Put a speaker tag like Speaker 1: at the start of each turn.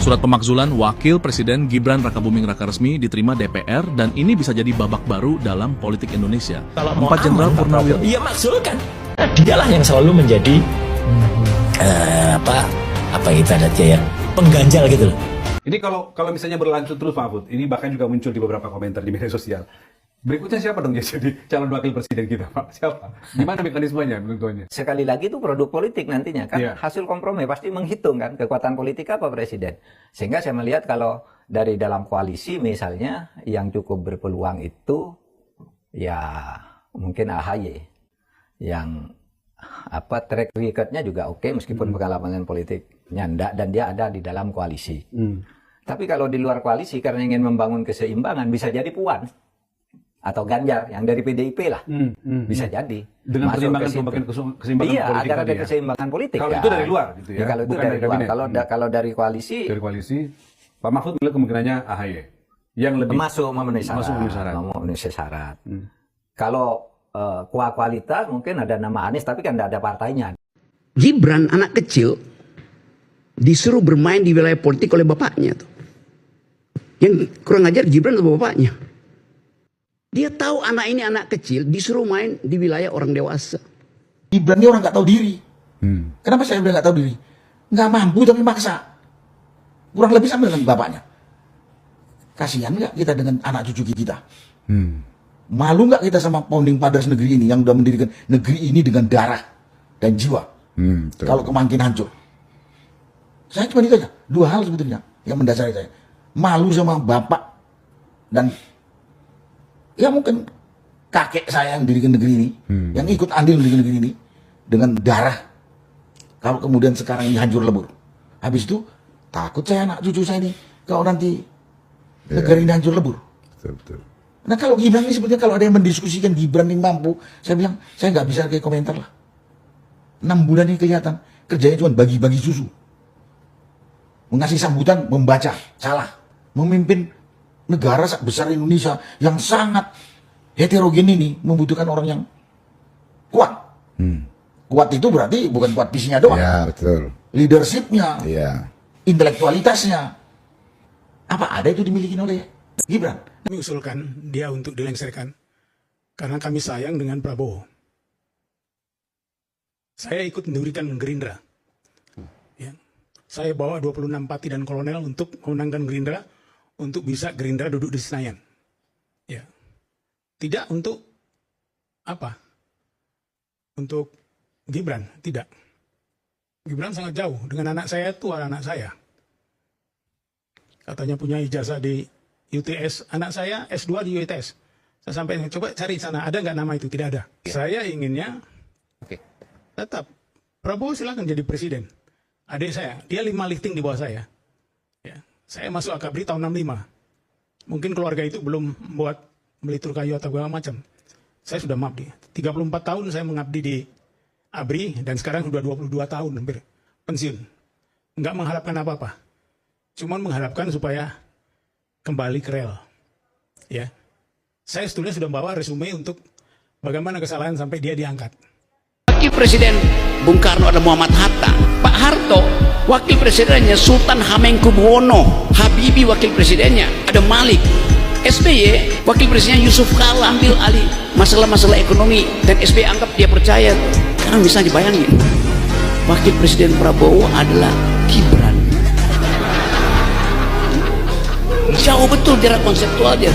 Speaker 1: Surat pemakzulan Wakil Presiden Gibran Rakabuming Rakaresmi diterima DPR dan ini bisa jadi babak baru dalam politik Indonesia. Empat Jenderal Purnawirawan.
Speaker 2: Iya maksulkan. Dialah yang selalu menjadi apa kita ada ya pengganjal gitu loh.
Speaker 3: Ini kalau misalnya berlanjut terus Pak Mahfud, ini bahkan juga muncul di beberapa komentar di media sosial. Berikutnya siapa dong jadi calon wakil presiden kita, Pak? Siapa? Gimana mekanismenya tentunya?
Speaker 4: Sekali lagi itu produk politik nantinya kan,
Speaker 3: Iya.
Speaker 4: hasil kompromi pasti menghitung kan kekuatan politik apa presiden. Sehingga saya melihat kalau dari dalam koalisi misalnya yang cukup berpeluang itu ya mungkin AHY yang track recordnya juga oke meskipun pengalaman politiknya enggak dan dia ada di dalam koalisi. Tapi kalau di luar koalisi karena ingin membangun keseimbangan bisa jadi Puan atau Ganjar yang dari PDIP lah, bisa jadi
Speaker 3: Dengan
Speaker 4: masuk
Speaker 3: pertimbangan keseimbangan
Speaker 4: iya,
Speaker 3: politik
Speaker 4: agar
Speaker 3: tadi
Speaker 4: ada
Speaker 3: ya?
Speaker 4: keseimbangan politik.
Speaker 3: Kalau
Speaker 4: kan.
Speaker 3: itu dari luar gitu ya?
Speaker 4: Ya, kalau itu
Speaker 3: Bukan
Speaker 4: dari
Speaker 3: dari
Speaker 4: luar.
Speaker 3: kabinet.
Speaker 4: Kalau dari koalisi
Speaker 3: Dari koalisi, Pak Mahfud bilang kemungkinannya AHY yang lebih
Speaker 4: masuk memenuhi syarat. Memenuhi syarat. Kalau kualitas mungkin ada nama Anies tapi kan tidak ada partainya.
Speaker 5: Gibran anak kecil disuruh bermain di wilayah politik oleh bapaknya tuh. Yang kurang ajar Gibran atau bapaknya. Dia tahu anak ini anak kecil disuruh main di wilayah orang dewasa.
Speaker 6: Gibran ini orang nggak tahu diri. Kenapa saya bilang nggak tahu diri? Nggak mampu tapi maksa. Kurang lebih sama dengan bapaknya. Kasihan nggak kita dengan anak cucu kita? Malu nggak kita sama founding fathers negeri ini yang udah mendirikan negeri ini dengan darah dan jiwa? Kalau kemakin hancur. Saya cuma itu aja. Dua hal sebetulnya yang mendasari saya. Malu sama bapak dan ya mungkin kakek saya yang mendirikan negeri ini, yang ikut andil mendirikan negeri ini dengan darah. Kalau kemudian sekarang ini hancur lebur, habis itu takut saya anak cucu saya ini kalau nanti negara ini hancur lebur.
Speaker 7: Betul.
Speaker 6: Nah kalau Gibran ini sebetulnya kalau ada yang mendiskusikan Gibran ini mampu, saya bilang saya nggak bisa kayak komentar lah. 6 bulan ini kelihatan kerjanya cuma bagi-bagi susu, mengasih sambutan, membaca, salah, memimpin negara besar Indonesia yang sangat heterogen ini membutuhkan orang yang kuat. Kuat itu berarti bukan kuat visinya doang.
Speaker 7: Ya, betul.
Speaker 6: Leadershipnya,
Speaker 7: Iya.
Speaker 6: intelektualitasnya. Apa ada itu dimiliki oleh Gibran?
Speaker 8: Kami usulkan dia untuk dilengsarkan karena kami sayang dengan Prabowo. Saya ikut mendirikan Gerindra. Ya. Saya bawa 26 pati dan kolonel untuk memenangkan Gerindra, untuk bisa Gerindra duduk di Senayan. Ya. Tidak untuk apa? Untuk Gibran, tidak. Gibran sangat jauh dengan anak saya, tua anak saya. Katanya punya ijazah di UTS, anak saya S2 di UTS. Saya sampai coba cari sana, ada nggak nama itu? Tidak ada. Saya inginnya tetap Prabowo silakan jadi presiden. Adik saya, dia 5 lifting di bawah saya. Ya. Saya masuk Akabri tahun 65. Mungkin keluarga itu belum membuat melitur kayu atau segala macam. Saya sudah mengabdi. 34 tahun saya mengabdi di ABRI dan sekarang sudah 22 tahun hampir pensiun. Enggak mengharapkan apa-apa. Cuman mengharapkan supaya kembali ke rel. Ya. Saya sebetulnya sudah bawa resume untuk bagaimana kesalahan sampai dia diangkat.
Speaker 5: Wakil Presiden Bung Karno ada Muhammad Hatta. Pak Harto wakil presidennya Sultan Hamengkubuwono. Habibie wakil presidennya ada Malik. SBY wakil presidennya Yusuf Kala ambil alih masalah-masalah ekonomi dan SBY anggap dia percaya. Sekarang bisa dibayangin wakil presiden Prabowo adalah Gibran. Jauh betul jarak konseptual dia.